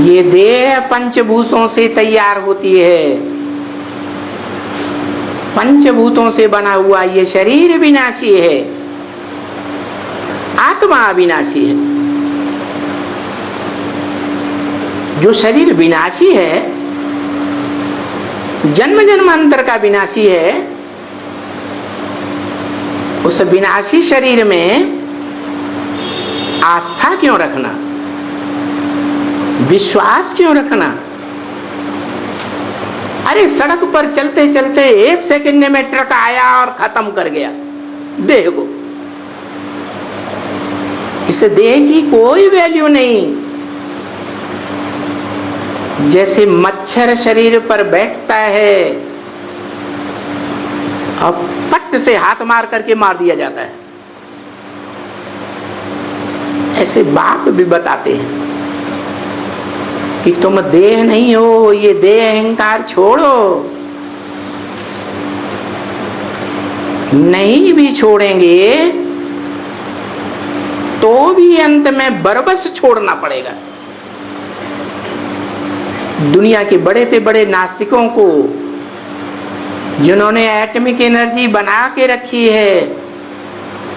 ये देह पंचभूतों से तैयार होती है, पंचभूतों से बना हुआ ये शरीर विनाशी है, आत्मा अविनाशी है। जो शरीर विनाशी है, जन्म जन्मांतर का विनाशी है, उस विनाशी शरीर में आस्था क्यों रखना, विश्वास क्यों रखना? अरे सड़क पर चलते चलते 1 सेकंड में ट्रक आया और खत्म कर गया देह को। इस देह की कोई वैल्यू नहीं। जैसे मच्छर शरीर पर बैठता है और पट से हाथ मार करके मार दिया जाता है, ऐसे बाप भी बताते हैं कि तुम देह नहीं हो, ये देह अहंकार छोड़ो। नहीं भी छोड़ेंगे तो भी अंत में बरबस छोड़ना पड़ेगा। दुनिया के बड़े से बड़े नास्तिकों को, जिन्होंने एटॉमिक एनर्जी बना के रखी है,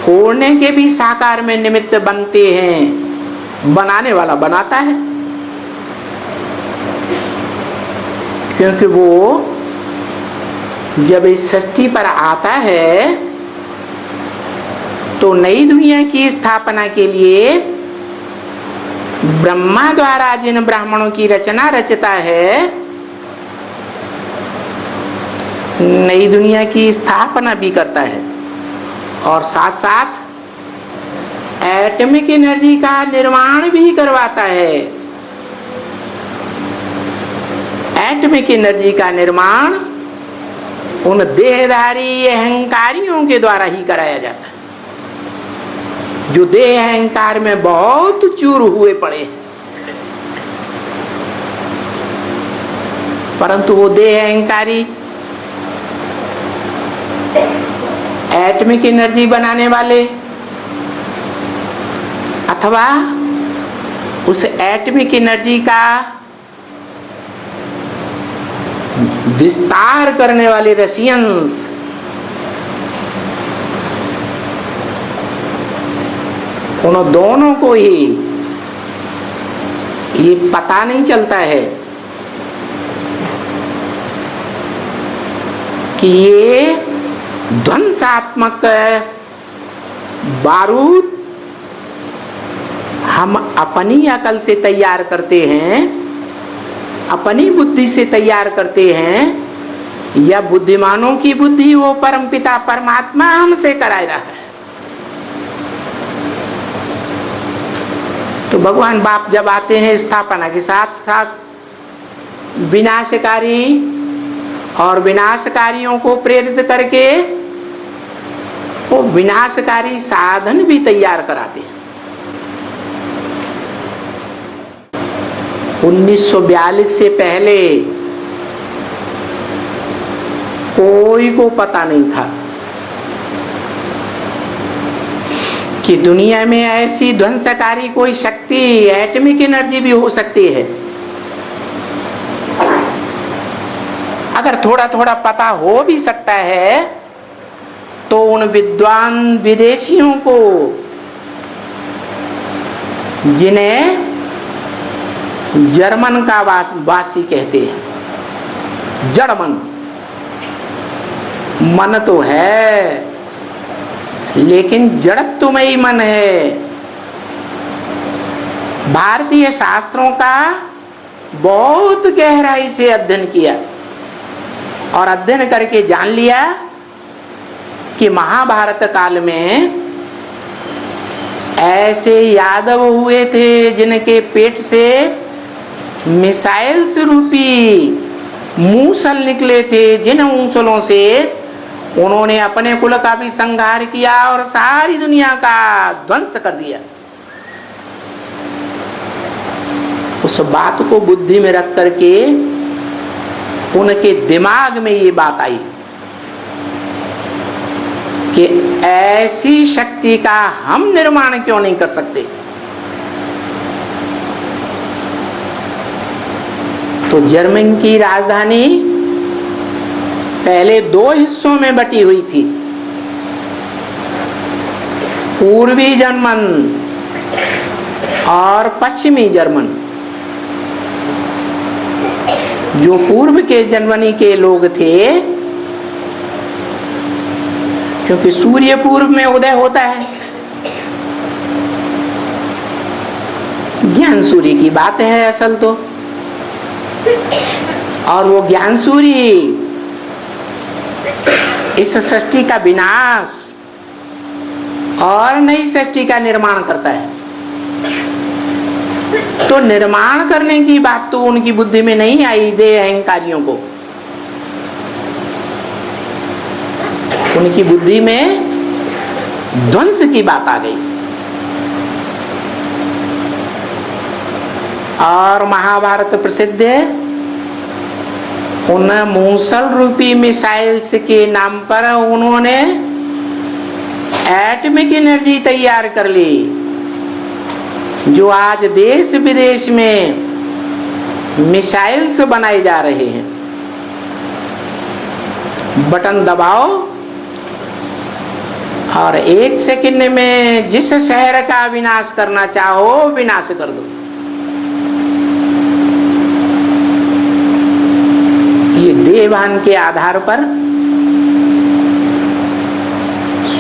फोड़ने के भी साकार में निमित्त बनते हैं। बनाने वाला बनाता है, क्योंकि वो जब इस सृष्टि पर आता है तो नई दुनिया की स्थापना के लिए ब्रह्मा द्वारा जिन ब्राह्मणों की रचना रचता है, नई दुनिया की स्थापना भी करता है और साथ साथ एटॉमिक एनर्जी का निर्माण भी करवाता है। एटॉमिक एनर्जी का निर्माण उन देहधारी अहंकारियों के द्वारा ही कराया जाता है, जो देह अहंकार में बहुत चूर हुए पड़े हैं। परंतु वो देह अहंकारी एटॉमिक एनर्जी बनाने वाले अथवा उस एटॉमिक एनर्जी का विस्तार करने वाले रशियंस, उन दोनों को ही ये पता नहीं चलता है कि ये ध्वंसात्मक बारूद हम अपनी अकल से तैयार करते हैं, अपनी बुद्धि से तैयार करते हैं, या बुद्धिमानों की बुद्धि वो परमपिता परमात्मा हमसे करा रहा है। तो भगवान बाप जब आते हैं स्थापना के साथ साथ विनाशकारी और विनाशकारियों को प्रेरित करके वो विनाशकारी साधन भी तैयार कराते हैं। 1942 से पहले कोई को पता नहीं था कि दुनिया में ऐसी ध्वंसकारी कोई शक्ति एटॉमिक एनर्जी भी हो सकती है। अगर थोड़ा थोड़ा पता हो भी सकता है तो उन विद्वान विदेशियों को, जिन्हें जर्मन का वासी कहते हैं, जड़मन, मन तो है लेकिन जड़त्वमयी मन है। भारतीय शास्त्रों का बहुत गहराई से अध्ययन किया और अध्ययन करके जान लिया कि महाभारत काल में ऐसे यादव हुए थे जिनके पेट से मिसाइल्स रूपी मूसल निकले थे, जिन मूसलों से उन्होंने अपने कुल का भी संहार किया और सारी दुनिया का ध्वंस कर दिया। उस बात को बुद्धि में रख करके उनके दिमाग में ये बात आई कि ऐसी शक्ति का हम निर्माण क्यों नहीं कर सकते। तो जर्मन की राजधानी पहले 2 हिस्सों में बटी हुई थी, पूर्वी जर्मन और पश्चिमी जर्मन। जो पूर्व के जर्मनी के लोग थे, क्योंकि सूर्य पूर्व में उदय होता है, ज्ञान सूर्य की बात है असल तो, और वो ज्ञान सूर्य इस सृष्टि का विनाश और नई सृष्टि का निर्माण करता है। तो निर्माण करने की बात तो उनकी बुद्धि में नहीं आई, देह अहंकारियों को। उनकी बुद्धि में ध्वंस की बात आ गई। और महाभारत प्रसिद्ध है, उन मूसल रूपी मिसाइल्स के नाम पर उन्होंने एटॉमिक एनर्जी तैयार कर ली, जो आज देश विदेश में मिसाइल्स बनाए जा रहे हैं। बटन दबाओ और 1 सेकंड में जिस शहर का विनाश करना चाहो विनाश कर दो। ये देवान के आधार पर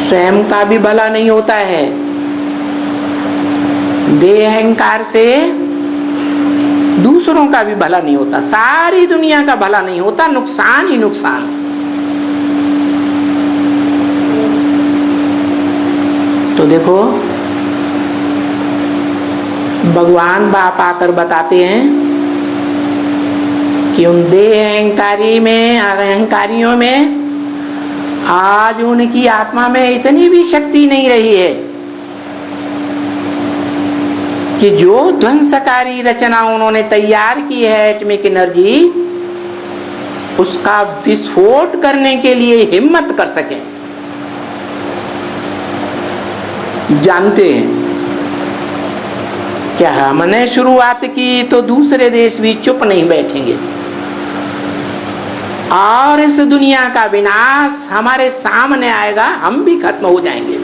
स्वयं का भी भला नहीं होता है, देह अहंकार से दूसरों का भी भला नहीं होता, सारी दुनिया का भला नहीं होता, नुकसान ही नुकसान। तो देखो भगवान बाप आकर बताते हैं कि उन देह अहंकारी में, अहंकारियों में आज उनकी आत्मा में इतनी भी शक्ति नहीं रही है कि जो ध्वंसकारी रचना उन्होंने तैयार की है एटॉमिक एनर्जी, उसका विस्फोट करने के लिए हिम्मत कर सके। जानते हैं क्या हमने शुरुआत की तो दूसरे देश भी चुप नहीं बैठेंगे, और इस दुनिया का विनाश हमारे सामने आएगा, हम भी खत्म हो जाएंगे।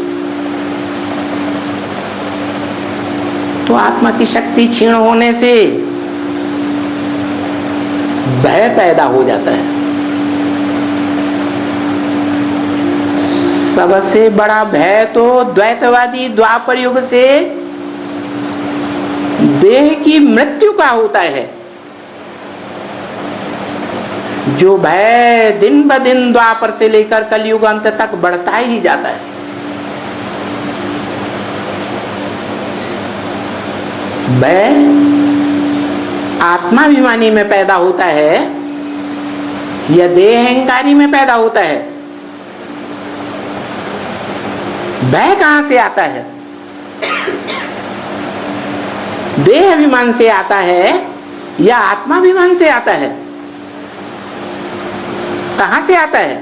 तो आत्मा की शक्ति क्षीण होने से भय पैदा हो जाता है। सबसे बड़ा भय तो द्वैतवादी द्वापर युग से देह की मृत्यु का होता है, जो भय दिन ब दिन द्वापर से लेकर कलयुग अंत तक बढ़ता ही जाता है। भय आत्माभिमानी में पैदा होता है या देह अहंकारी में पैदा होता है? भय कहां से आता है? देह अभिमान से आता है या आत्माभिमान से आता है? कहां से आता है?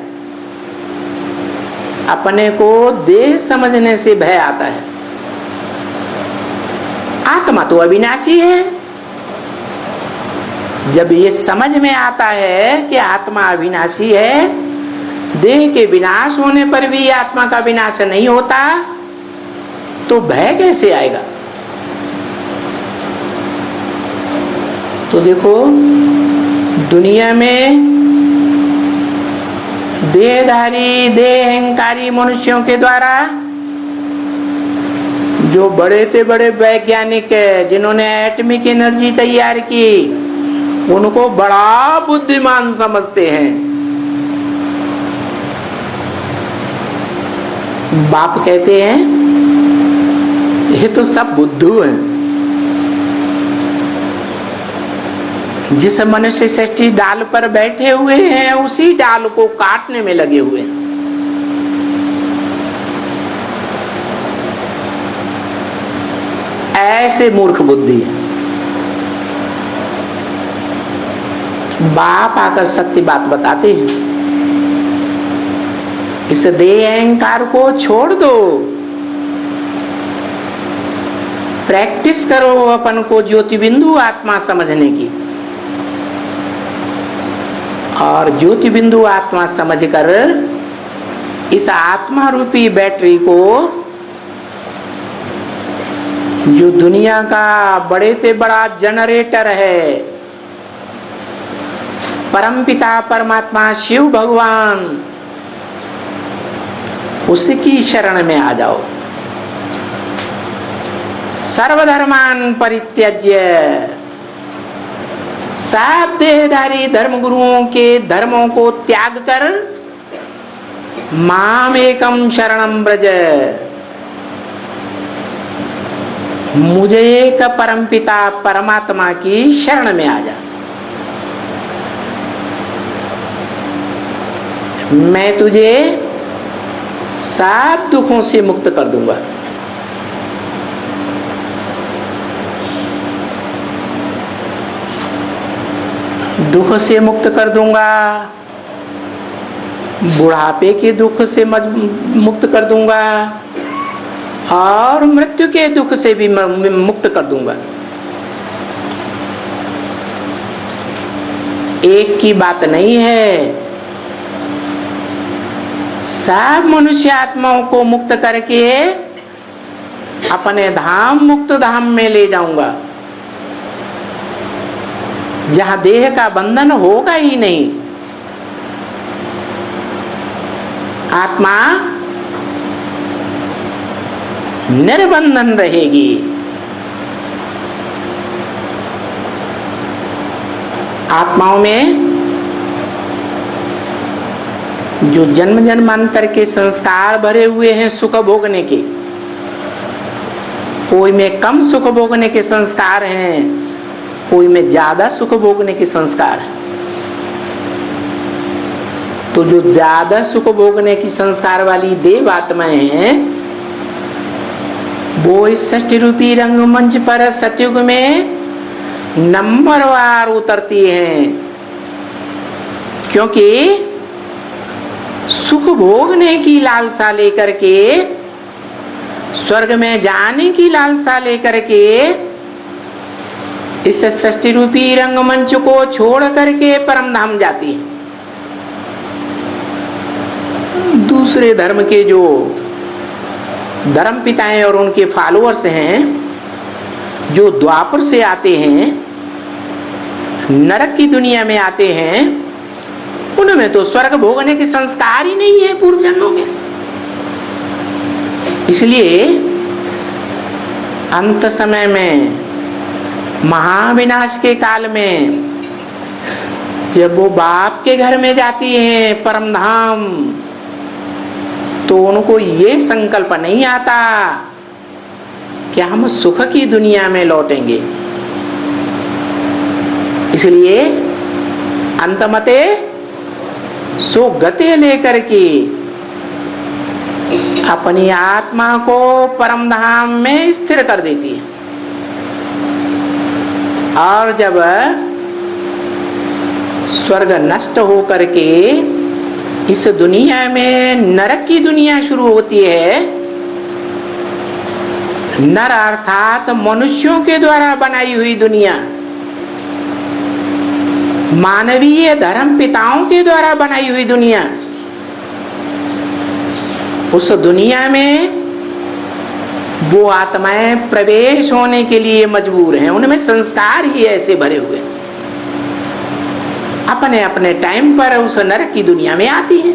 अपने को देह समझने से भय आता है। आत्मा तो अविनाशी है। जब ये समझ में आता है कि आत्मा अविनाशी है, देह के विनाश होने पर भी आत्मा का विनाश नहीं होता, तो भय कैसे आएगा? तो देखो दुनिया में देहधारी, देह अहंकारी मनुष्यों के द्वारा जो बड़े से बड़े वैज्ञानिक है, जिन्होंने एटॉमिक एनर्जी तैयार की, उनको बड़ा बुद्धिमान समझते हैं। बाप कहते हैं ये तो सब बुद्धू हैं। जिस मनुष्य सृष्टि डाल पर बैठे हुए हैं, उसी डाल को काटने में लगे हुए हैं। ऐसे मूर्ख बुद्धि है। बाप आकर सत्य बात बताते हैं, इस देह अहंकार को छोड़ दो, प्रैक्टिस करो अपन को ज्योति बिंदु आत्मा समझने की। और ज्योति बिंदु आत्मा समझकर इस आत्मा रूपी बैटरी को, जो दुनिया का बड़े से बड़ा जनरेटर है, परमपिता परमात्मा शिव भगवान, उसकी शरण में आ जाओ। सर्वधर्मान परित्यज्य, सब देहधारी धर्म गुरुओं के धर्मों को त्याग कर माम एकम शरणम ब्रज, मुझे एक परमपिता परमात्मा की शरण में आ जा। मैं तुझे सब दुखों से मुक्त कर दूंगा। दुख से मुक्त कर दूंगा, बुढ़ापे के दुख से मुक्त कर दूंगा और मृत्यु के दुख से भी मुक्त कर दूंगा। एक की बात नहीं है, सब मनुष्य आत्माओं को मुक्त करके अपने धाम मुक्त धाम में ले जाऊंगा, जहां देह का बंधन होगा ही नहीं। आत्मा निर्बंधन रहेगी। आत्माओं में जो जन्म जन्मांतर के संस्कार भरे हुए हैं सुख भोगने के, कोई में कम सुख भोगने के संस्कार हैं, कोई में ज्यादा सुख भोगने के संस्कार है। तो जो ज्यादा सुख भोगने की संस्कार वाली देव आत्माएं हैं, वो इस सृष्टि रूपी रंगमंच पर सतयुग में नंबरवार उतरती हैं, क्योंकि सुख भोगने की लालसा लेकर के, स्वर्ग में जाने की लालसा लेकर के इस सृष्टि रूपी रंगमंच को छोड़ करके परम धाम जाती है। दूसरे धर्म के जो धर्म पिताएं और उनके फॉलोअर्स हैं, जो द्वापर से आते हैं, नरक की दुनिया में आते हैं, उनमें तो स्वर्ग भोगने के संस्कार ही नहीं है पूर्व जन्मों के। इसलिए अंत समय में, महाविनाश के काल में, जब वो बाप के घर में जाती हैं परम धाम, तो उनको ये संकल्प नहीं आता कि हम सुख की दुनिया में लौटेंगे। इसलिए अंतमते सो गते लेकर के अपनी आत्मा को परम धाम में स्थिर कर देती है। और जब स्वर्ग नष्ट हो करके इस दुनिया में नरक की दुनिया शुरू होती है, नर अर्थात मनुष्यों के द्वारा बनाई हुई दुनिया, मानवीय धर्म पिताओं के द्वारा बनाई हुई दुनिया, उस दुनिया में वो आत्माएं प्रवेश होने के लिए मजबूर हैं। उनमें संस्कार ही ऐसे भरे हुए, अपने अपने टाइम पर उस नरक की दुनिया में आती है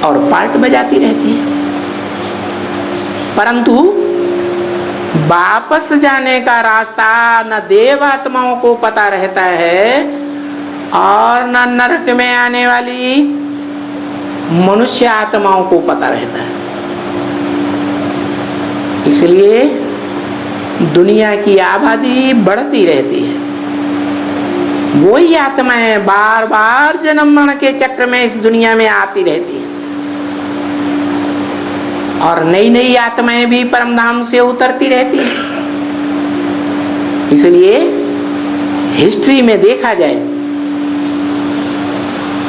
और पार्ट बजाती रहती है। परंतु वापस जाने का रास्ता न देव आत्माओं को पता रहता है और न नरक में आने वाली मनुष्य आत्माओं को पता रहता है। इसलिए दुनिया की आबादी बढ़ती रहती है। वही आत्माएं बार बार जन्म मरण के चक्र में इस दुनिया में आती रहती है और नई नई आत्माएं भी परमधाम से उतरती रहती है। इसलिए हिस्ट्री में देखा जाए,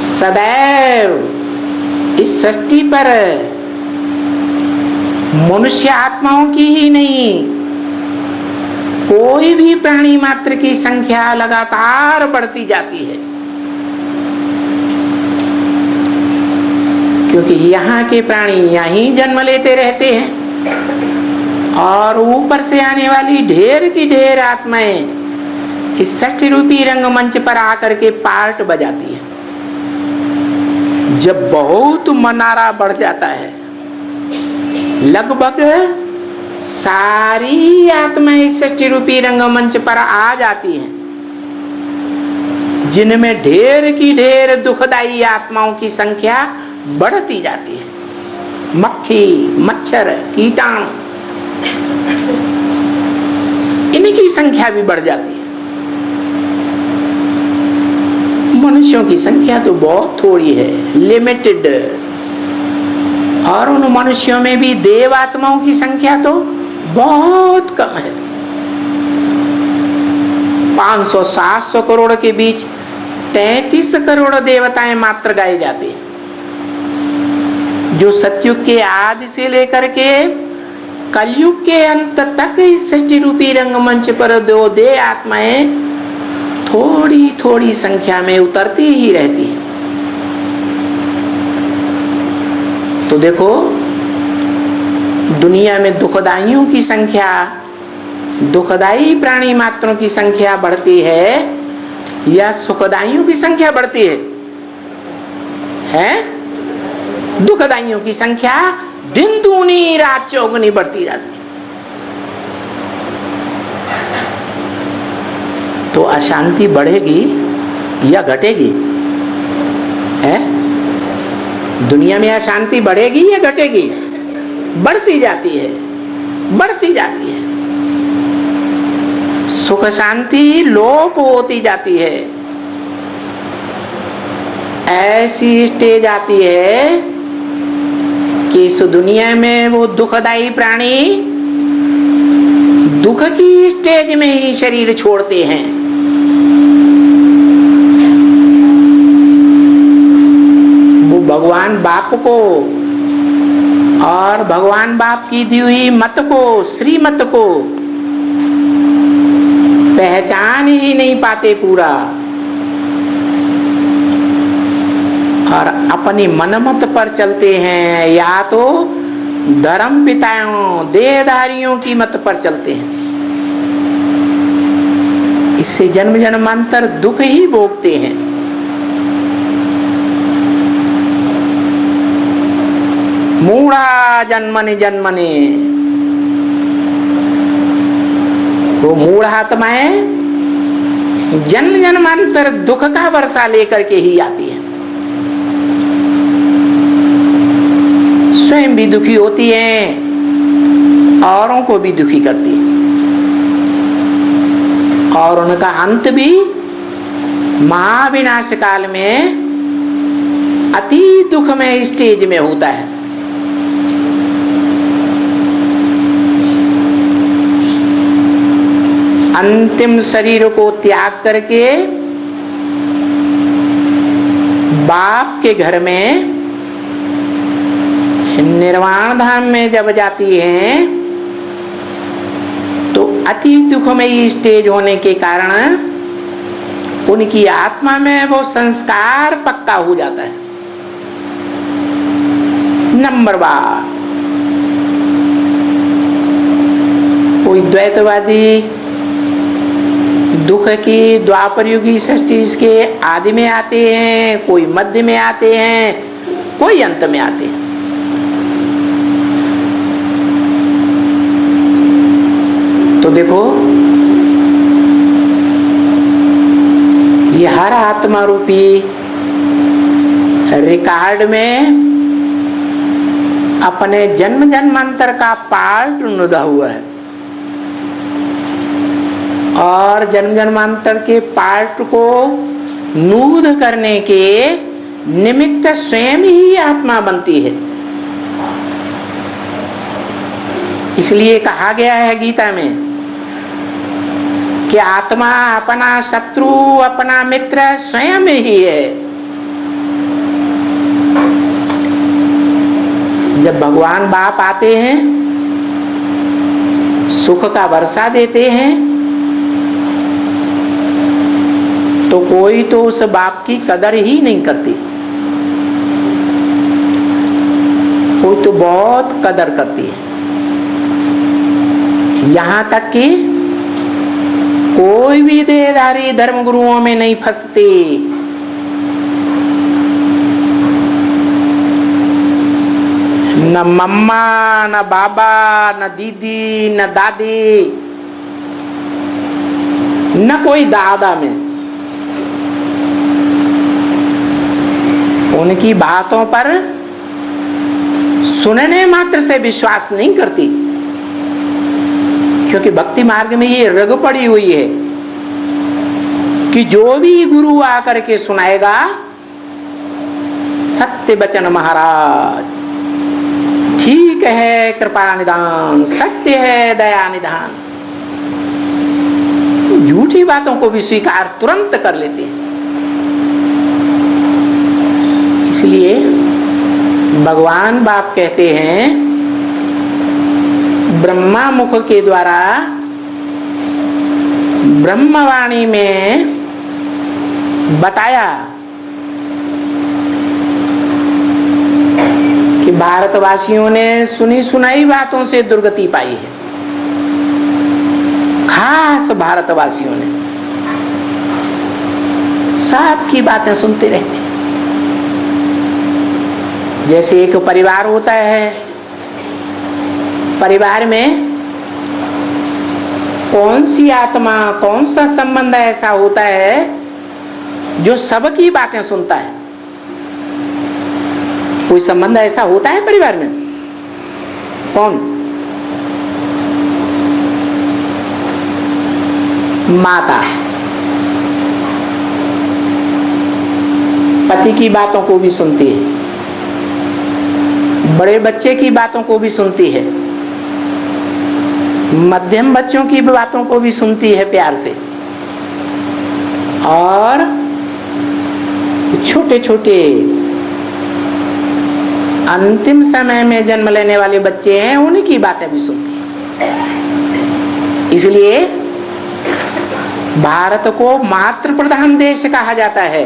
सदैव इस सृष्टि पर मनुष्य आत्माओं की ही नहीं, कोई भी प्राणी मात्र की संख्या लगातार बढ़ती जाती है। क्योंकि यहाँ के प्राणी यहीं जन्म लेते रहते हैं और ऊपर से आने वाली ढेर की ढेर आत्माएं इस सृष्टि रूपी रंगमंच पर आकर के पार्ट बजाती है। जब बहुत मनारा बढ़ जाता है, लगभग सारी आत्माएं इस सृष्टि रूपी रंगमंच पर आ जाती हैं, जिनमें ढेर की ढेर दुखदाई आत्माओं की संख्या बढ़ती जाती है। मक्खी, मच्छर, कीटाणु, इनकी संख्या भी बढ़ जाती है। मनुष्यों की संख्या तो बहुत थोड़ी है, लिमिटेड, और उन मनुष्यों में भी देव आत्माओं की संख्या तो बहुत कम है। 500-700 करोड़ के बीच 33 करोड़ देवताएं मात्र गाए जाते हैं, जो सतयुग के आदि से लेकर के कलयुग के अंत तक इस सृष्टि रूपी रंगमंच पर दो दे आत्माएं थोड़ी थोड़ी संख्या में उतरती ही रहती है। तो देखो, दुनिया में दुखदाइयों की संख्या, दुखदाई प्राणी मात्रों की संख्या बढ़ती है या सुखदाइयों की संख्या बढ़ती है? दुखदाइयों की संख्या दिन दूनी रात चौगुनी बढ़ती जाती है। तो अशांति बढ़ेगी या घटेगी? दुनिया में अशांति बढ़ेगी या घटेगी? बढ़ती जाती है, बढ़ती जाती है। सुख शांति लोप होती जाती है। ऐसी स्टेज आती है कि इस दुनिया में वो दुखदाई प्राणी दुख की स्टेज में ही शरीर छोड़ते हैं। वो भगवान बाप को और भगवान बाप की दी हुई मत को, श्रीमत को पहचान ही नहीं पाते पूरा, और अपनी मनमत पर चलते हैं, या तो धर्म पिताओं देहधारियों की मत पर चलते हैं। इससे जन्म जन्मांतर दुख ही भोगते हैं। मूढ़ा जन्मने जन्मने, वो मूढ़ आत्माएं जन्म जन्मांतर दुख का वर्षा लेकर के ही आती है। स्वयं भी दुखी होती हैं, औरों को भी दुखी करती है, और उनका अंत भी महाविनाश काल में अति दुखमय स्टेज में होता है। अंतिम शरीर को त्याग करके बाप के घर में निर्वाण धाम में जब जाती हैं, तो अति दुखमयी स्टेज होने के कारण उनकी आत्मा में वो संस्कार पक्का हो जाता है। नंबर बार कोई द्वैतवादी दुख की द्वापर युगी सृष्टि के आदि में आते हैं, कोई मध्य में आते हैं, कोई अंत में आते हैं। तो देखो, ये हर आत्मा रूपी रिकॉर्ड में अपने जन्म जन्मांतर का पार्ट नुदा हुआ है, और जन्म जन्मांतर के पार्ट को नूद करने के निमित्त स्वयं ही आत्मा बनती है। इसलिए कहा गया है गीता में कि आत्मा अपना शत्रु अपना मित्र स्वयं ही है। जब भगवान बाप आते हैं, सुख का वर्षा देते हैं, तो कोई तो उस बाप की कदर ही नहीं करती। वो तो बहुत कदर करती है, यहां तक कि कोई भी देहधारी धर्म गुरुओं में नहीं फंसती। न मम्मा, न बाबा, न दीदी, न दादी, न कोई दादा में। उनकी बातों पर सुनने मात्र से विश्वास नहीं करती, क्योंकि भक्ति मार्ग में ये रग पड़ी हुई है कि जो भी गुरु आकर के सुनाएगा, सत्य वचन महाराज, ठीक है कृपा निदान, सत्य है दया निदान, झूठी बातों को भी स्वीकार तुरंत कर लेते हैं। इसलिए भगवान बाप कहते हैं, ब्रह्मा मुख के द्वारा ब्रह्मवाणी में बताया कि भारतवासियों ने सुनी सुनाई बातों से दुर्गति पाई है। खास भारतवासियों ने सबकी बातें सुनते रहते हैं। जैसे एक परिवार होता है, परिवार में कौन सी आत्मा, कौन सा संबंध ऐसा होता है जो सबकी बातें सुनता है? कोई संबंध ऐसा होता है परिवार में? कौन? माता पति की बातों को भी सुनती है, बड़े बच्चे की बातों को भी सुनती है, मध्यम बच्चों की बातों को भी सुनती है प्यार से, और छोटे छोटे अंतिम समय में जन्म लेने वाले बच्चे हैं, उनकी बातें भी सुनती है। इसलिए भारत को मातृ प्रधान देश कहा जाता है,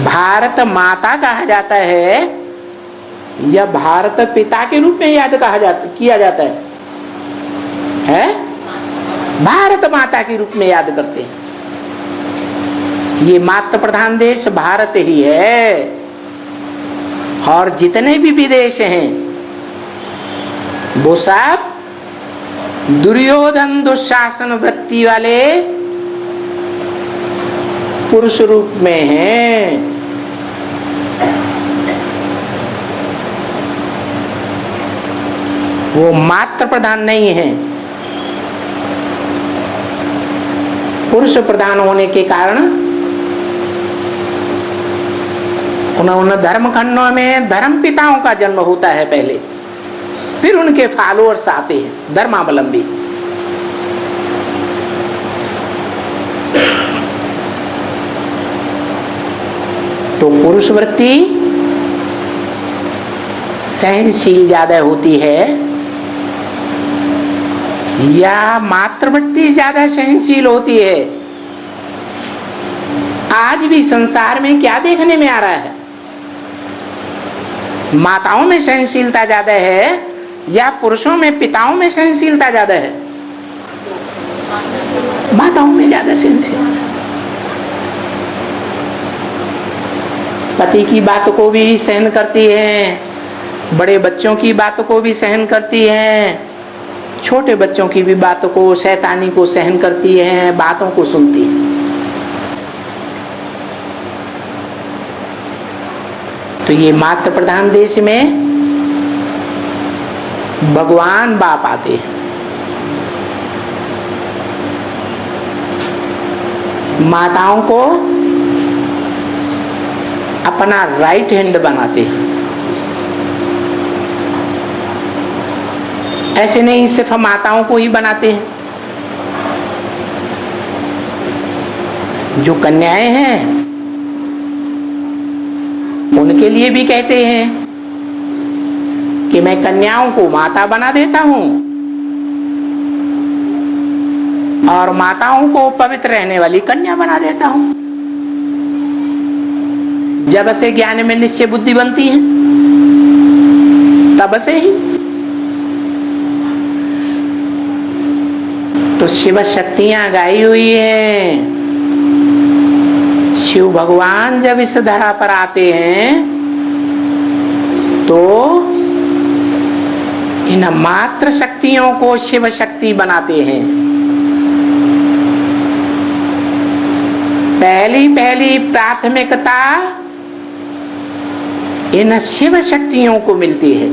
भारत माता कहा जाता है, या भारत पिता के रूप में याद किया जाता है? भारत माता के रूप में याद करते हैं। ये मातृ प्रधान देश भारत ही है, और जितने भी विदेश हैं वो सब दुर्योधन दुशासन वृत्ति वाले पुरुष रूप में हैं। वो मातृ प्रधान नहीं है, पुरुष प्रधान होने के कारण उन धर्म खंडों में धर्म पिताओं का जन्म होता है पहले, फिर उनके फॉलोअर्स आते हैं धर्मावलंबी। तो पुरुष वृत्ति सहनशील ज्यादा होती है, या मातृवृत्ति ज्यादा सहनशील होती है? आज भी संसार में क्या देखने में आ रहा है? माताओं में सहनशीलता ज्यादा है या पुरुषों में, पिताओं में सहनशीलता ज्यादा है? माताओं में ज्यादा सहनशीलता। पति की बात को भी सहन करती हैं, बड़े बच्चों की बातों को भी सहन करती हैं, छोटे बच्चों की भी बातों को, शैतानी को सहन करती हैं, बातों को सुनती हैं। तो ये मातृ प्रधान देश में भगवान बाप आते हैं, माताओं को अपना राइट हैंड बनाते हैं। ऐसे नहीं सिर्फ माताओं को ही बनाते हैं, जो कन्याएं हैं उनके लिए भी कहते हैं कि मैं कन्याओं को माता बना देता हूं और माताओं को पवित्र रहने वाली कन्या बना देता हूं। जब से ज्ञान में निश्चय बुद्धि बनती है तब से ही। तो शिव शक्तियां गाई हुई हैं। शिव भगवान जब इस धरा पर आते हैं तो इन मात्र शक्तियों को शिव शक्ति बनाते हैं। पहली प्राथमिकता इन शिव शक्तियों को मिलती है,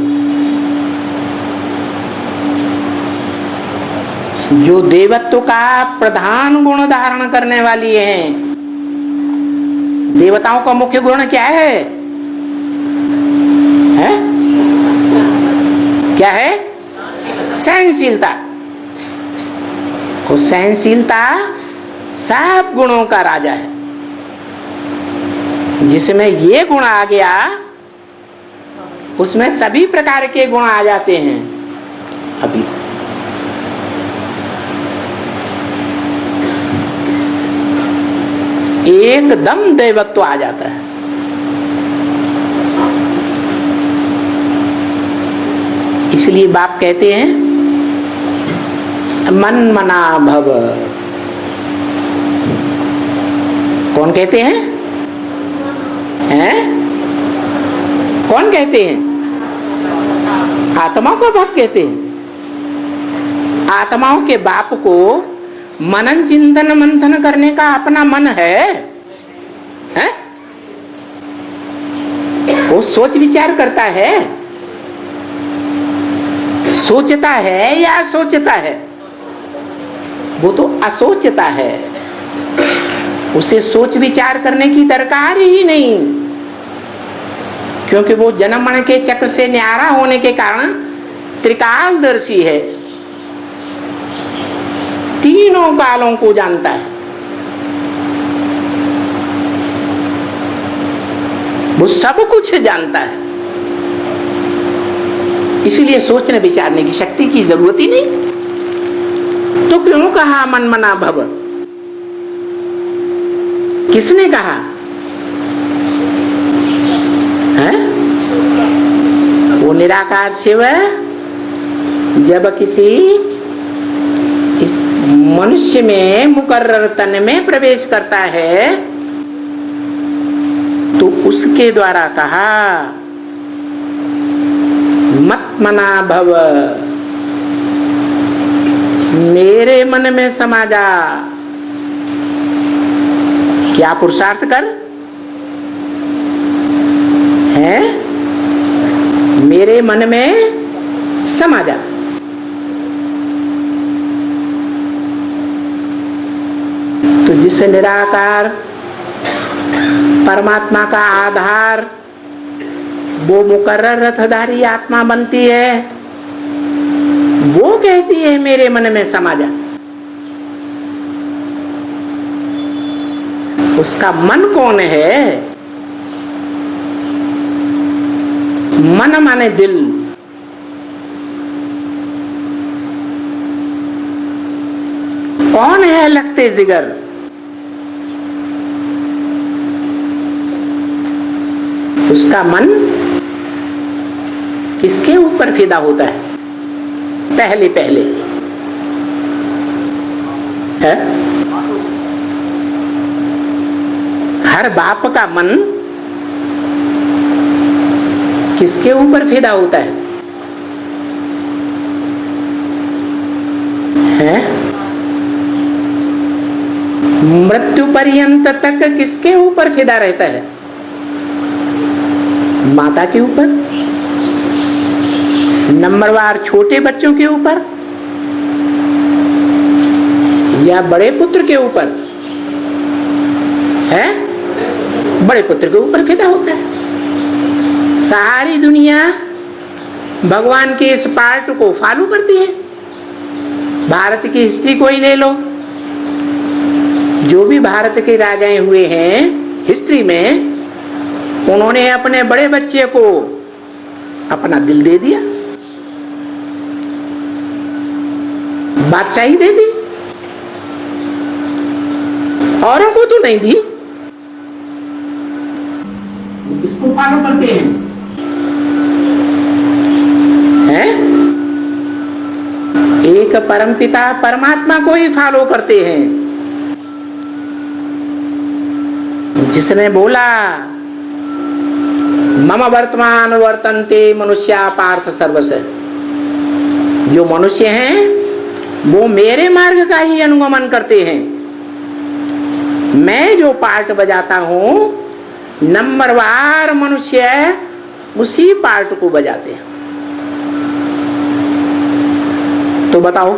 जो देवत्व का प्रधान गुण धारण करने वाली हैं। देवताओं का मुख्य गुण क्या है? क्या है? सहनशीलता। को सहनशीलता सब गुणों का राजा है। जिसमें ये गुण आ गया उसमें सभी प्रकार के गुण आ जाते हैं। अभी एकदम देवत्व आ जाता है। इसलिए बाप कहते हैं मन मना भव। कौन कहते हैं? कौन कहते हैं? आत्मा को बाप कहते हैं। आत्माओं के बाप को मनन चिंतन मंथन करने का अपना मन है? वो सोच विचार करता है? सोचता है या सोचता है? वो तो असोचता है। उसे सोच विचार करने की दरकार ही नहीं, क्योंकि वो जन्म मरण के चक्र से न्यारा होने के कारण त्रिकालदर्शी है, तीनों कालों को जानता है। वो सब कुछ जानता है, इसलिए सोचने विचारने की शक्ति की जरूरत ही नहीं। तो क्यों कहा मन मना भव? किसने कहा है? वो निराकार शिव जब किसी इस मनुष्य में मुकर्रर तन में प्रवेश करता है तो उसके द्वारा कहा मत मना भव, मेरे मन में समा जा। क्या पुरुषार्थ कर है? मेरे मन में समा जा। तो जिस निराकार परमात्मा का आधार वो मुकर्रर रथधारी आत्मा बनती है, वो कहती है मेरे मन में समा जा। उसका मन कौन है? मन माने दिल। कौन है लखते जिगर? उसका मन किसके ऊपर फिदा होता है? पहले है? हर बाप का मन किसके ऊपर फिदा होता है? मृत्यु पर्यंत तक किसके ऊपर फिदा रहता है? माता के ऊपर, नंबरवार छोटे बच्चों के ऊपर या बड़े पुत्र के ऊपर है? बड़े पुत्र के ऊपर फिदा होता है। सारी दुनिया भगवान के इस पार्ट को फॉलो करती है। भारत की हिस्ट्री को ही ले लो, जो भी भारत के राजाएं हुए हैं हिस्ट्री में, उन्होंने अपने बड़े बच्चे को अपना दिल दे दिया, बादशाही दे दी, औरों को तो नहीं दी। किसको फॉलो करते हैं? परमपिता परमात्मा को ही फॉलो करते हैं। जिसने बोला मम वर्तमान वर्तन्ते मनुष्या पार्थ सर्वश, जो मनुष्य हैं वो मेरे मार्ग का ही अनुगमन करते हैं। मैं जो पार्ट बजाता हूं नंबरवार मनुष्य उसी पार्ट को बजाते हैं। तो बताओ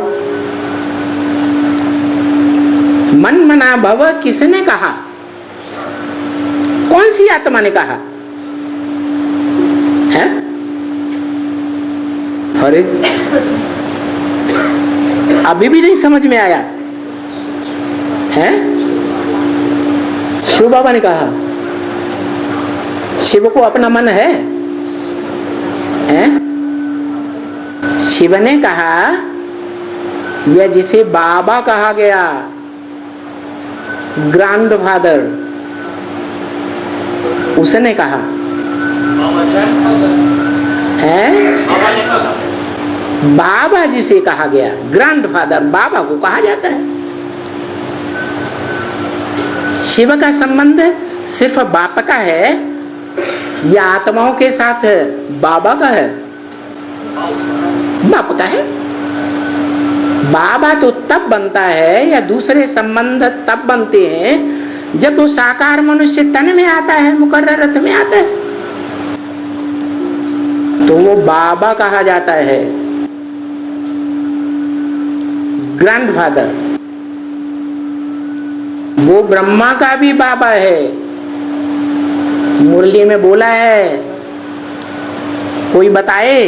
मन मना भव किसने कहा? कौन सी आत्मा ने कहा है? अरे अभी भी नहीं समझ में आया है? शिव बाबा ने कहा। शिव को अपना मन है? शिव ने कहा या जिसे बाबा कहा गया, ग्रैंडफादर, उसने कहा है? बाबा जिसे कहा गया ग्रैंडफादर, बाबा को कहा जाता है। शिव का संबंध सिर्फ बाप का है या आत्माओं के साथ बाबा का है? बाप का है। बाबा तो तब बनता है या दूसरे संबंध तब बनते हैं जब वो साकार मनुष्य तन में आता है, मुकर्रर रथ में आता है, तो वो बाबा कहा जाता है, ग्रैंडफादर। वो ब्रह्मा का भी बाबा है। मुरली में बोला है, कोई बताए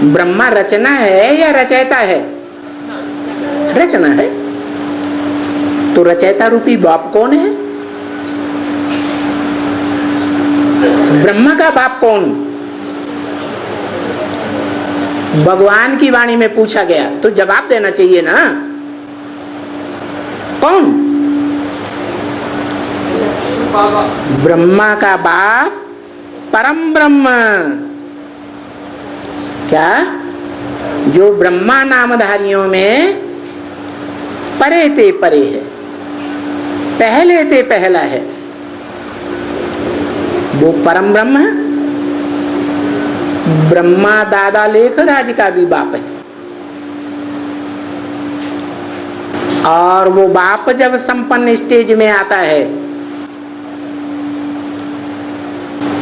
ब्रह्मा रचना है या रचयिता है? रचना है। तो रचयिता रूपी बाप कौन है? ब्रह्मा का बाप कौन? भगवान की वाणी में पूछा गया तो जवाब देना चाहिए ना। कौन? ब्रह्मा का बाप परम ब्रह्म। क्या? जो ब्रह्मा नामधारियों में परे ते परे है, पहले ते पहला है, वो परम ब्रह्म है। ब्रह्मा दादा लेखराज का भी बाप है। और वो बाप जब संपन्न स्टेज में आता है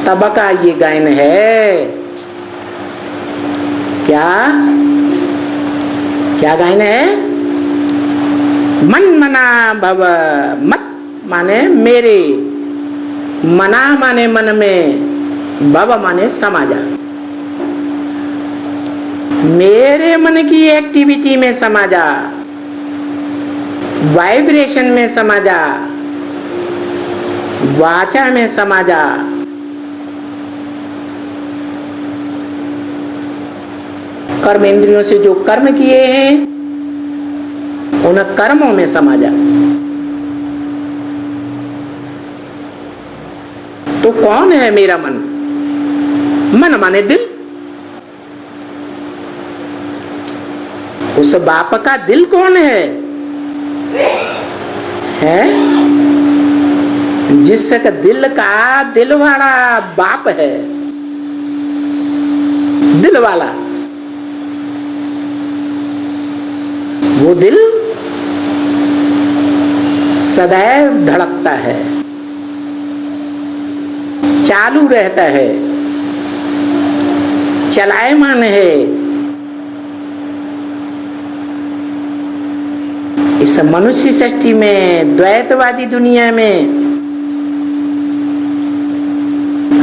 तब का ये गायन है। क्या क्या गायन है? मन मना भव, मत माने मेरे, मना माने मन में, भव माने समाजा। मेरे मन की एक्टिविटी में समा जा, वाइब्रेशन में समा जा, वाचा में समा जा। कर्म इंद्रियों से जो कर्म किए हैं उन कर्मों में समा जा। तो कौन है मेरा मन? मन माने दिल। उस बाप का दिल कौन है? जिसका दिल का दिल वाला बाप है, दिल वाला। वो दिल सदैव धड़कता है, चालू रहता है, चलायमान है। इस मनुष्य सृष्टि में, द्वैतवादी दुनिया में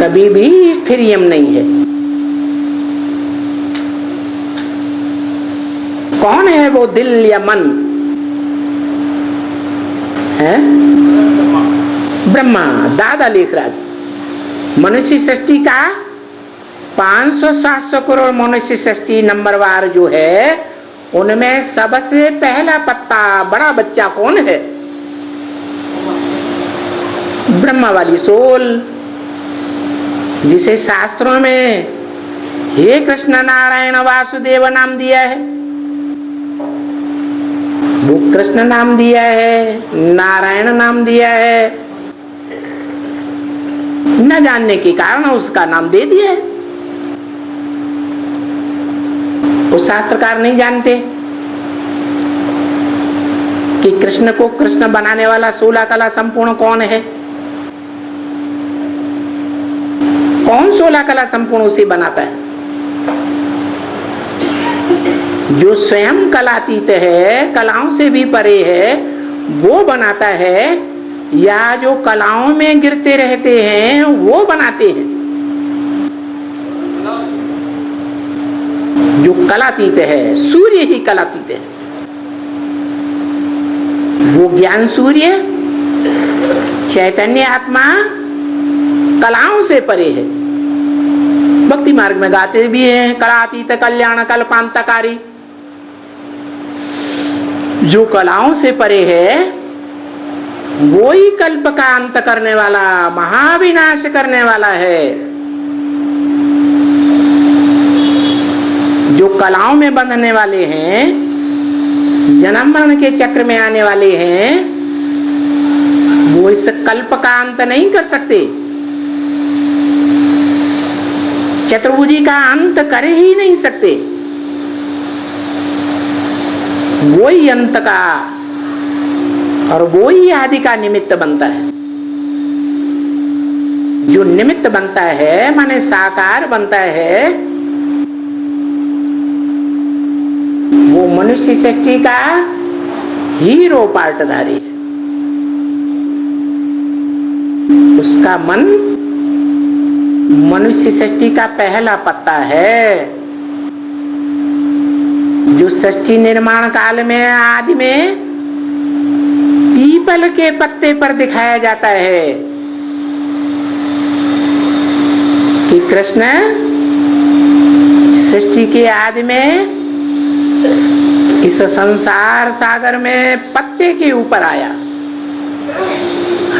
कभी भी स्थिरियम नहीं है। कौन है वो दिल या मन? है ब्रह्मा, दादा लेखराज। मनुष्य सृष्टि का 500-700 करोड़ मनुष्य सृष्टि नंबरवार जो है, उनमें सबसे पहला पत्ता, बड़ा बच्चा कौन है? ब्रह्मा वाली सोल, जिसे शास्त्रों में हे कृष्ण नारायण वासुदेव नाम दिया है। वो कृष्ण नाम दिया है, नारायण नाम दिया है, न जानने के कारण उसका नाम दे दिया है। उस शास्त्रकार नहीं जानते कि कृष्ण को कृष्ण बनाने वाला 16 कला संपूर्ण कौन है। कौन 16 कला संपूर्ण उसे बनाता है? जो स्वयं कलातीत है, कलाओं से भी परे है, वो बनाता है, या जो कलाओं में गिरते रहते हैं वो बनाते हैं? जो कलातीत है, सूर्य ही कलातीत है। वो ज्ञान सूर्य, चैतन्य आत्मा कलाओं से परे है। भक्ति मार्ग में गाते भी हैं, कलातीत कल्याण कल्पांतकारी। जो कलाओं से परे है वो ही कल्प का अंत करने वाला, महाविनाश करने वाला है। जो कलाओं में बंधने वाले हैं, जन्म मरण के चक्र में आने वाले हैं, वो इस कल्प का अंत नहीं कर सकते। चतुर्भुजी का अंत कर ही नहीं सकते। वो ही अंत का और वो ही आदि का निमित्त बनता है। जो निमित्त बनता है माने साकार बनता है, वो मनुष्य सृष्टि का हीरो पार्टधारी है। उसका मन मनुष्य सृष्टि का पहला पत्ता है, जो सृष्टि निर्माण काल में आदि में पीपल के पत्ते पर दिखाया जाता है कि कृष्ण सृष्टि के आदि में इस संसार सागर में पत्ते के ऊपर आया,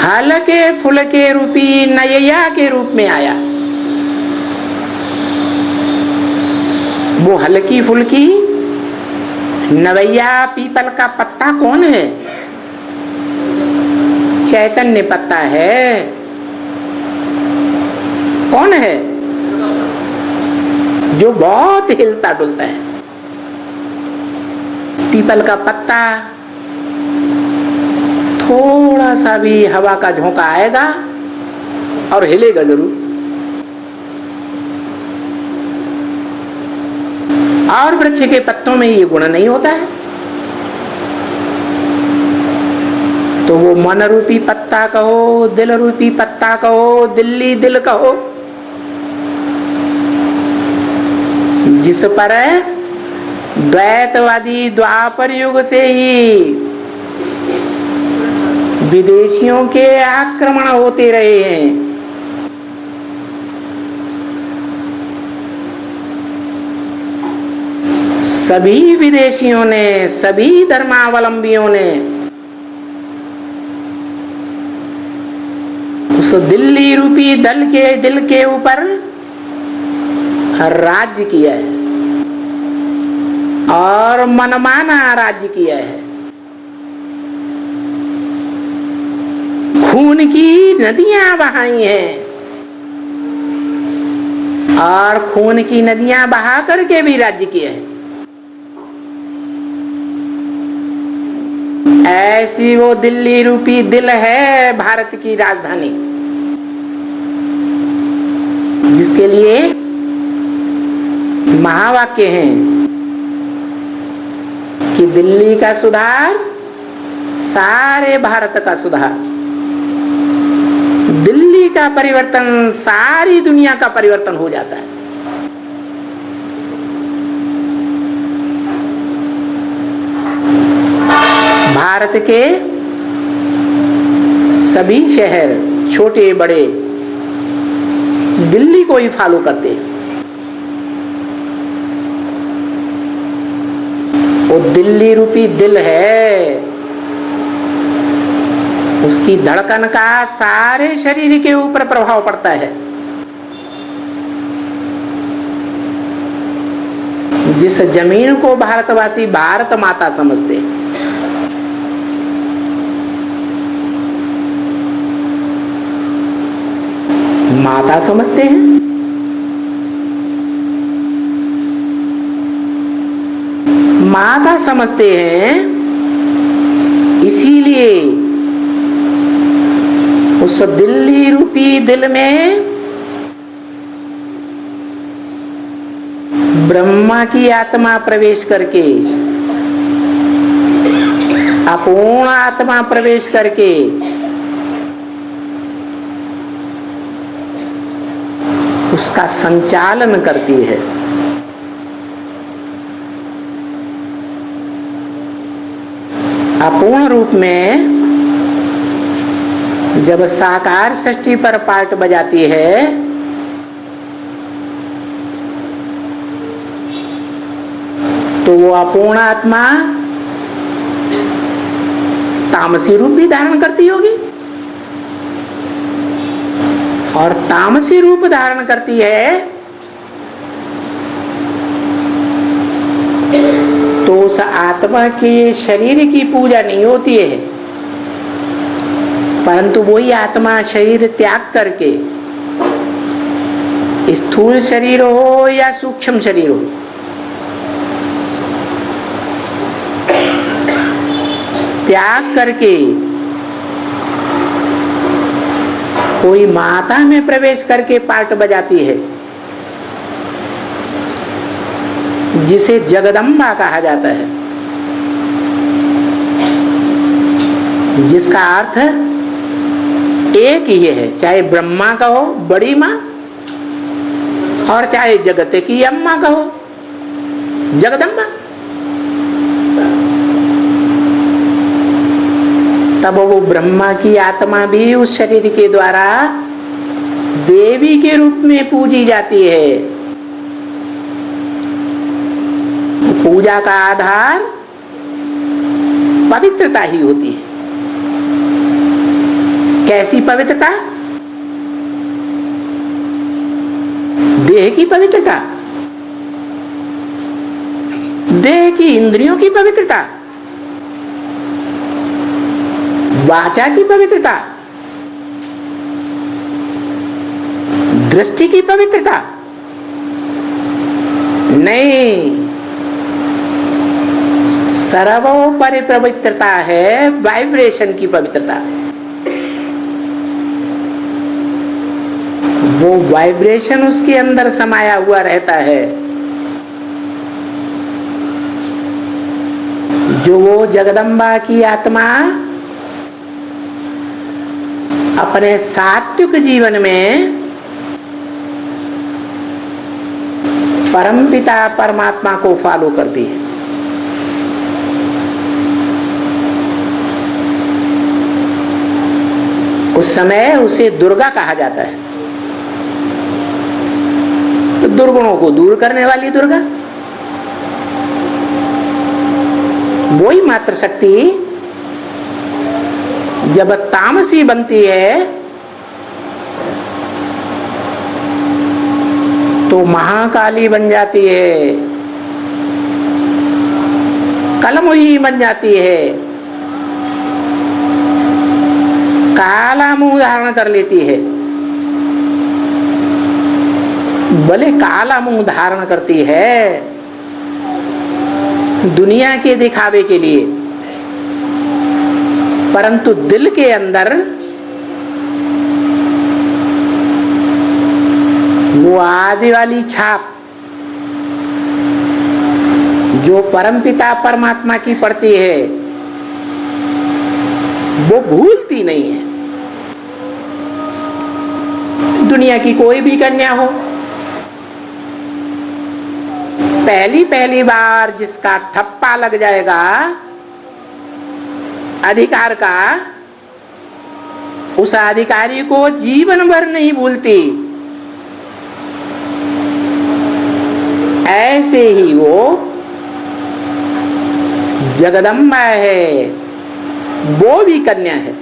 हल्के फुल्के रूपी नैया के रूप में आया। वो हल्की फुल्की नवैया पीपल का पत्ता कौन है? चैतन्य पत्ता है। कौन है? जो बहुत हिलता डुलता है। पीपल का पत्ता थोड़ा सा भी हवा का झोंका आएगा और हिलेगा जरूर। और वृक्ष के पत्तों में ये गुण नहीं होता है। तो वो मन रूपी पत्ता कहो, दिल रूपी पत्ता कहो, दिल्ली दिल कहो, जिस पर द्वैतवादी द्वापर युग से ही विदेशियों के आक्रमण होते रहे हैं। सभी विदेशियों ने, सभी धर्मावलंबियों ने उस दिल्ली रूपी दिल के ऊपर राज्य किया है और मनमाना राज्य किया है। खून की नदियां बहाई हैं और खून की नदियां बहा करके भी राज्य किया है। ऐसी वो दिल्ली रूपी दिल है भारत की राजधानी, जिसके लिए महावाक्य हैं कि दिल्ली का सुधार सारे भारत का सुधार, दिल्ली का परिवर्तन सारी दुनिया का परिवर्तन हो जाता है। भारत के सभी शहर छोटे बड़े दिल्ली को ही फॉलो करते हैं। वो दिल्ली रूपी दिल है, उसकी धड़कन का सारे शरीर के ऊपर प्रभाव पड़ता है। जिस जमीन को भारतवासी भारत माता समझते हैं, माता समझते हैं। माता समझते हैं, इसीलिए उस दिल्ली रूपी दिल में ब्रह्मा की आत्मा प्रवेश करके, अपूर्ण आत्मा प्रवेश करके उसका संचालन करती है। अपूर्ण रूप में जब साकार सृष्टि पर पार्ट बजाती है तो वो अपूर्ण आत्मा तामसी रूप भी धारण करती होगी, और तामसी रूप धारण करती है तो उस आत्मा के शरीर की पूजा नहीं होती है, परंतु वही आत्मा शरीर त्याग करके, स्थूल शरीर हो या सूक्ष्म शरीर हो, त्याग करके कोई माता में प्रवेश करके पार्ट बजाती है, जिसे जगदम्बा कहा जाता है, जिसका अर्थ एक ही है, चाहे ब्रह्मा का हो बड़ी माँ, और चाहे जगत की अम्मा का हो जगदम्बा। तब वो ब्रह्मा की आत्मा भी उस शरीर के द्वारा देवी के रूप में पूजी जाती है। पूजा का आधार पवित्रता ही होती है। कैसी पवित्रता? देह की पवित्रता, देह की इंद्रियों की पवित्रता, वाचा की पवित्रता, दृष्टि की पवित्रता नहीं, सर्वोपरि पवित्रता है वाइब्रेशन की पवित्रता। वो वाइब्रेशन उसके अंदर समाया हुआ रहता है, जो वो जगदम्बा की आत्मा अपने सात्विक जीवन में परमपिता परमात्मा को फॉलो करती है। उस समय उसे दुर्गा कहा जाता है, दुर्गुणों को दूर करने वाली दुर्गा, वही मात्र शक्ति जब तामसी बनती है तो महाकाली बन जाती है, कलमुही बन जाती है, काला मुंह धारण कर लेती है। भले काला मुंह धारण करती है दुनिया के दिखावे के लिए, परंतु दिल के अंदर वो आदि वाली छाप जो परमपिता परमात्मा की पड़ती है वो भूलती नहीं है। दुनिया की कोई भी कन्या हो, पहली बार जिसका ठप्पा लग जाएगा अधिकार का, उस अधिकारी को जीवन भर नहीं भूलती। ऐसे ही वो जगदम्बा है, वो भी कन्या है।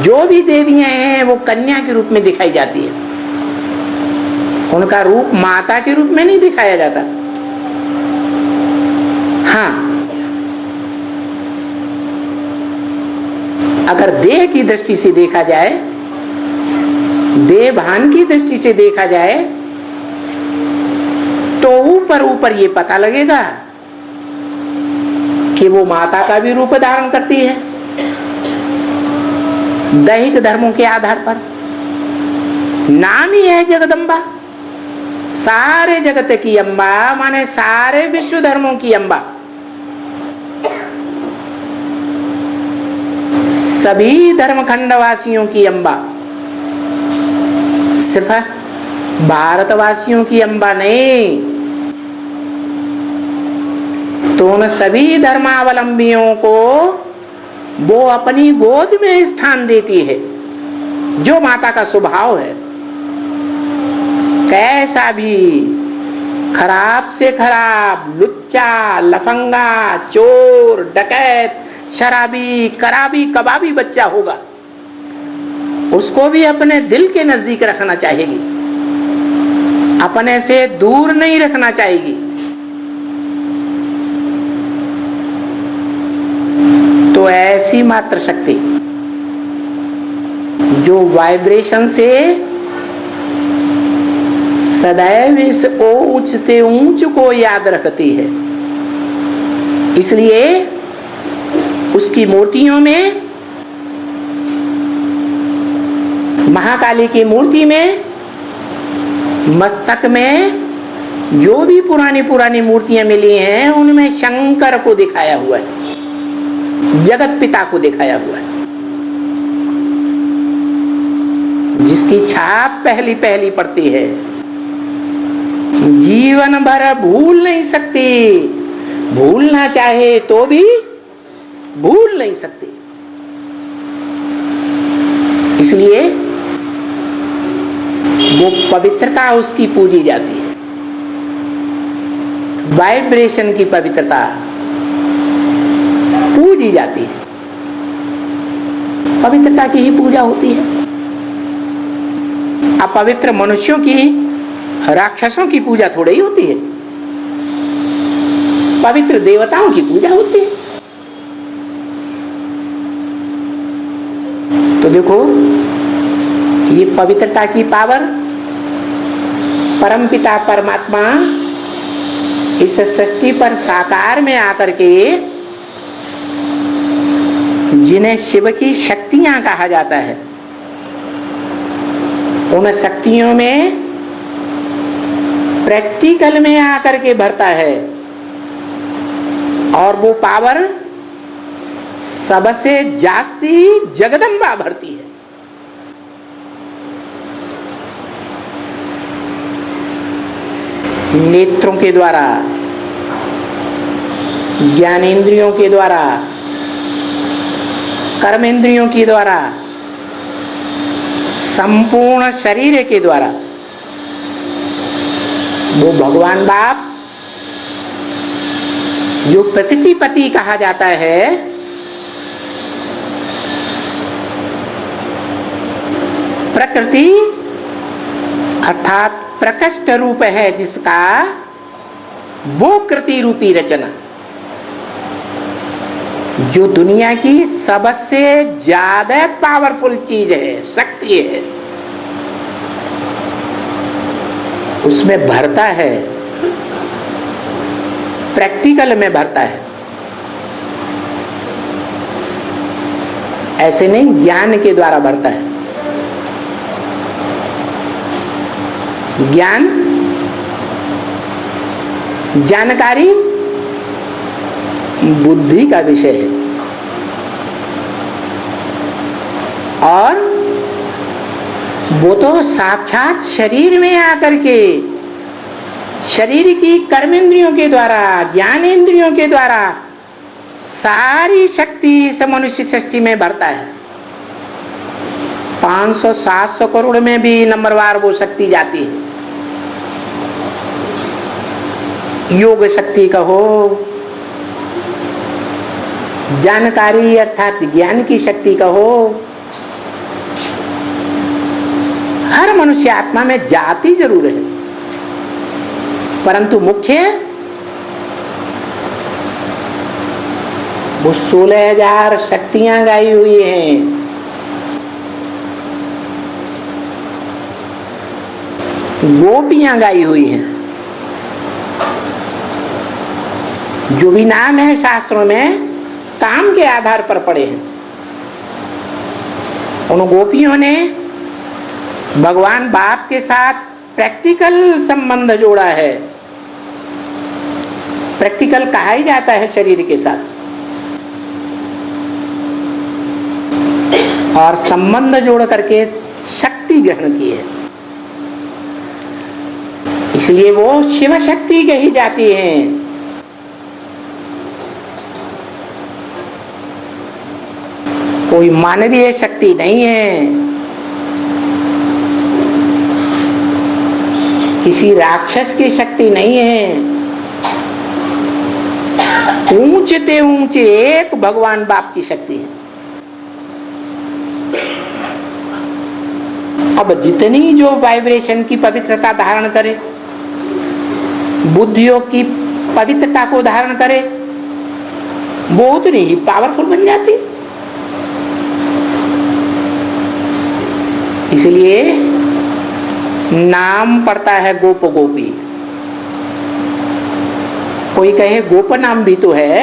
जो भी देवियां हैं वो कन्या के रूप में दिखाई जाती है, उनका रूप माता के रूप में नहीं दिखाया जाता। हाँ, अगर देह की दृष्टि से देखा जाए देह भान की दृष्टि से देखा जाए तो ऊपर ऊपर ये पता लगेगा कि वो माता का भी रूप धारण करती है दैहिक धर्मों के आधार पर। नाम ही है जगदम्बा, सारे जगत की अम्बा, माने सारे विश्व धर्मों की अम्बा, सभी धर्मखंड वासियों की अम्बा, सिर्फ भारतवासियों की अम्बा नहीं। तो उन सभी धर्मावलंबियों को वो अपनी गोद में स्थान देती है, जो माता का स्वभाव है। कैसा भी खराब से खराब, लुच्चा, लफंगा, चोर, डकैत, शराबी, कराबी, कबाबी बच्चा होगा, उसको भी अपने दिल के नजदीक रखना चाहेगी, अपने से दूर नहीं रखना चाहेगी। तो ऐसी मात्र शक्ति जो वाइब्रेशन से सदैव इस ऊंच से ऊंच को याद रखती है, इसलिए उसकी मूर्तियों में, महाकाली की मूर्ति में, मस्तक में जो भी पुरानी पुरानी मूर्तियां मिली हैं उनमें शंकर को दिखाया हुआ है, जगत पिता को दिखाया हुआ है, जिसकी छाप पहली पहली पड़ती है, जीवन भर भूल नहीं सकती, भूलना चाहे तो भी भूल नहीं सकती। इसलिए वो पवित्रता उसकी पूजी जाती है, वाइब्रेशन की पवित्रता पूजी जाती है, पवित्रता की ही पूजा होती है। अपवित्र मनुष्यों की, राक्षसों की पूजा थोड़ी ही होती है, पवित्र देवताओं की पूजा होती है। तो देखो, ये पवित्रता की पावर, परमपिता परमात्मा इस सृष्टि पर साकार में आकर के, जिन्हें शिव की शक्तियां कहा जाता है, उन शक्तियों में प्रैक्टिकल में आकर के भरता है, और वो पावर सबसे जास्ती जगदम्बा भरती है। नेत्रों के द्वारा, ज्ञानेंद्रियों के द्वारा, कर्मेंद्रियों के द्वारा, संपूर्ण शरीर के द्वारा वो भगवान बाप, जो प्रकृतिपति कहा जाता है, प्रकृति अर्थात प्रकृष्ट रूप है जिसका, वो कृति रूपी रचना, जो दुनिया की सबसे ज्यादा पावरफुल चीज है, शक्ति है, उसमें भरता है, प्रैक्टिकल में भरता है। ऐसे नहीं ज्ञान के द्वारा भरता है। ज्ञान, जानकारी बुद्धि का विषय है, और वो तो साक्षात शरीर में आकर के, शरीर की कर्मेंद्रियों के द्वारा, ज्ञानेंद्रियों के द्वारा सारी शक्ति इस मनुष्य सृष्टि में भरता है। 500-700 करोड़ में भी नंबरवार वो शक्ति जाती है। योग शक्ति कहो, जानकारी अर्थात ज्ञान की शक्ति कहो, हर मनुष्य आत्मा में जाती जरूर है, परंतु मुख्य वो 16,000 शक्तियां गाई हुई हैं। गोपियां गाई हुई हैं। जो भी नाम है शास्त्रों में काम के आधार पर पड़े हैं। उन गोपियों ने भगवान बाप के साथ प्रैक्टिकल संबंध जोड़ा है। प्रैक्टिकल कहा ही जाता है शरीर के साथ, और संबंध जोड़ करके शक्ति ग्रहण की है। इसलिए वो शिव शक्ति कही जाती हैं। कोई मानवीय शक्ति नहीं है, किसी राक्षस की शक्ति नहीं है। ऊंचे ऊंचे एक भगवान बाप की शक्ति है। अब जितनी जो वाइब्रेशन की पवित्रता धारण करे, बुद्धियों की पवित्रता को धारण करे, वो उतनी ही पावरफुल बन जाती। इसलिए नाम पड़ता है गोप गोपी। कोई कहे गोप नाम भी तो है,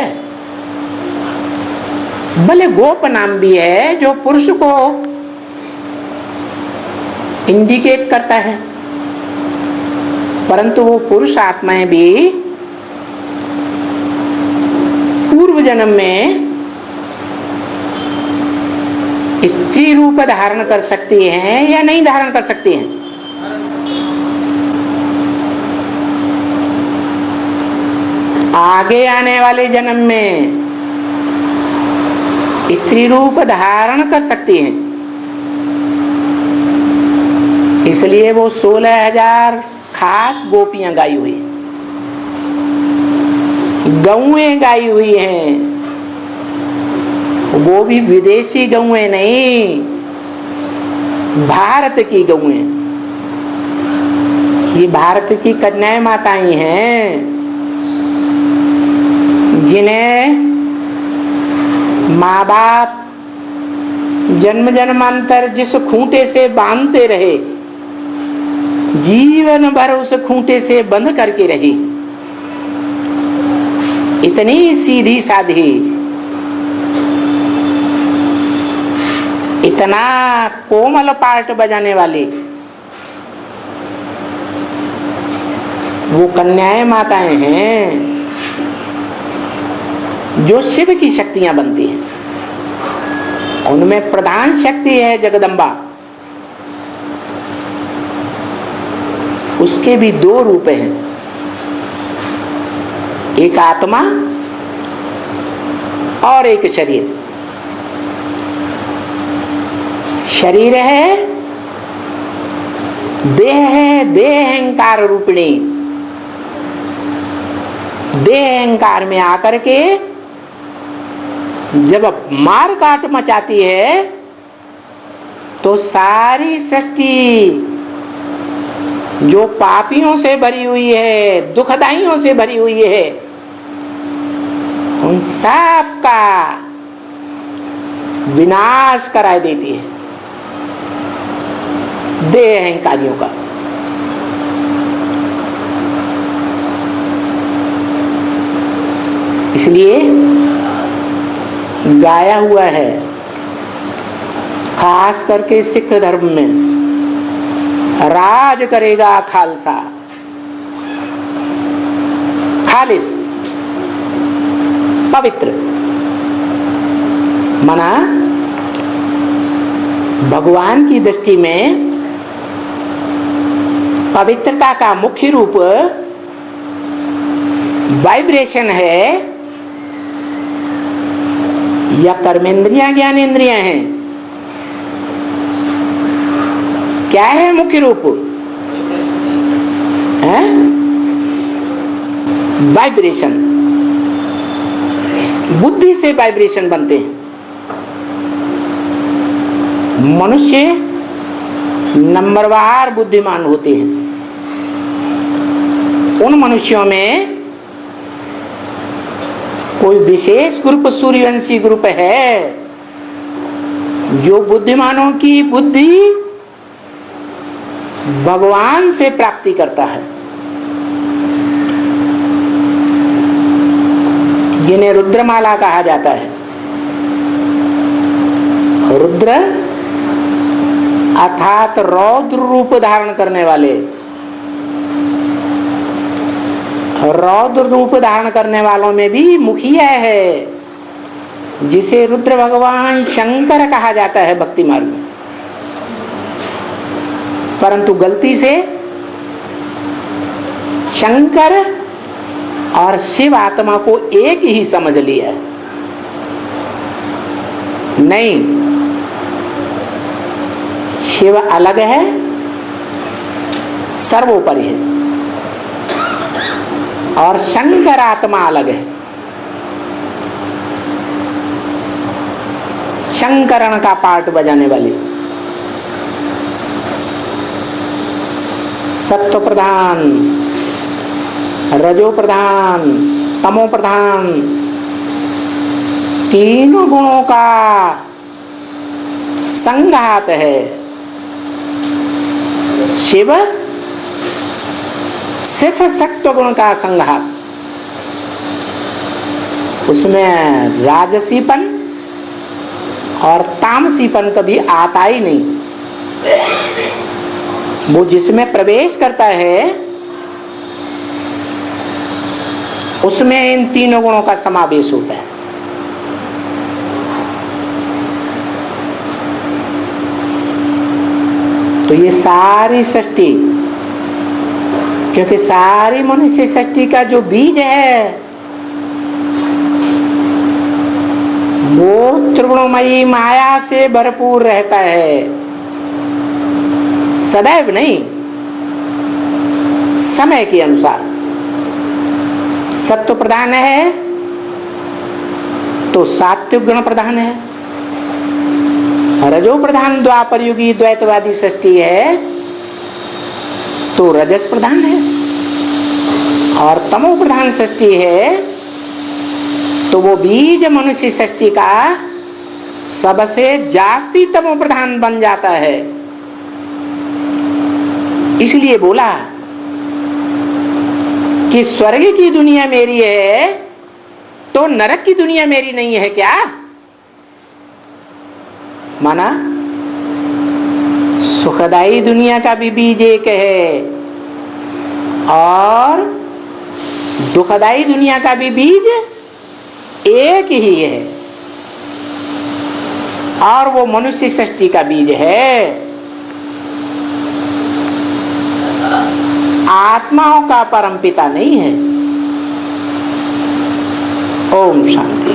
भले गोप नाम भी है जो पुरुष को इंडिकेट करता है, परंतु वो पुरुष आत्माएं भी पूर्व जन्म में स्त्री रूप धारण कर सकती हैं या नहीं धारण कर सकती हैं। आगे आने वाले जन्म में स्त्री रूप धारण कर सकती हैं। इसलिए वो 16,000 खास गोपियां गाई हुई, गौएं गाई हुई हैं। वो भी विदेशी गौएं नहीं, भारत की गौएं। ये भारत की कन्याएं माताएं हैं, जिन्हें माँ बाप जन्म जन्मांतर जिस खूंटे से बांधते रहे, जीवन भर उस खूंटे से बंध करके रही। इतनी सीधी साधी, इतना कोमल पार्ट बजाने वाली वो कन्याएं माताएं हैं जो शिव की शक्तियां बनती हैं। उनमें प्रधान शक्ति है जगदम्बा। उसके भी 2 रूप हैं, एक आत्मा और एक शरीर। शरीर है, देह है, देह अहंकार रूपिणी। देह अहंकार में आकर के जब मार काट मचाती है तो सारी सृष्टि जो पापियों से भरी हुई है, दुखदाइयों से भरी हुई है, उन सब का विनाश करा देती है, देह अहंकारियों का। इसलिए गाया हुआ है, खास करके सिख धर्म में, राज करेगा खालसा, खालिस, पवित्र। मना भगवान की दृष्टि में पवित्रता का मुख्य रूप वाइब्रेशन है या कर्मेंद्रियां ज्ञानेंद्रियां हैं? क्या है मुख्य रूप? है वाइब्रेशन। बुद्धि से वाइब्रेशन बनते हैं। मनुष्य नंबरवार बुद्धिमान होते हैं। उन मनुष्यों में कोई विशेष ग्रुप सूर्यवंशी ग्रुप है जो बुद्धिमानों की बुद्धि भगवान से प्राप्ति करता है, जिन्हें रुद्रमाला कहा जाता है। रुद्र अर्थात रौद्र रूप धारण करने वाले, रौद्र रूप धारण करने वालों में भी मुखिया है, जिसे रुद्र भगवान शंकर कहा जाता है भक्ति मार्ग में। परंतु गलती से शंकर और शिव आत्मा को एक ही समझ लिया। नहीं, शिव अलग है, सर्वोपरि है, और शंकर आत्मा अलग है। शंकरण का पार्ट बजाने वाली, सत्व प्रधान, रजो प्रधान, तमो प्रधान, तीनों गुणों का संघात है। शिव सिर्फ सत्व गुण का संघात, उसमें राजसीपन और तामसीपन कभी आता ही नहीं। वो जिसमें प्रवेश करता है उसमें इन तीनों गुणों का समावेश होता है। तो ये सारी सृष्टि, क्योंकि सारी मनुष्य सृष्टि का जो बीज है वो त्रिगुणमयी माया से भरपूर रहता है, सदैव नहीं, समय के अनुसार। सत्व प्रधान है तो सात्विक गुण प्रधान है, रजो प्रधान द्वापर युगी द्वैतवादी सृष्टि है तो रजस प्रधान है, और तमो प्रधान सृष्टि है तो वो बीज मनुष्य सृष्टि का सबसे जास्ती तमो प्रधान बन जाता है। इसलिए बोला कि स्वर्ग की दुनिया मेरी है तो नरक की दुनिया मेरी नहीं है क्या? माना सुखदाई दुनिया का भी बीज एक है और दुखदाई दुनिया का भी बीज एक ही है, और वो मनुष्य सृष्टि का बीज है। आत्माओं का परमपिता नहीं है। ओम शांति।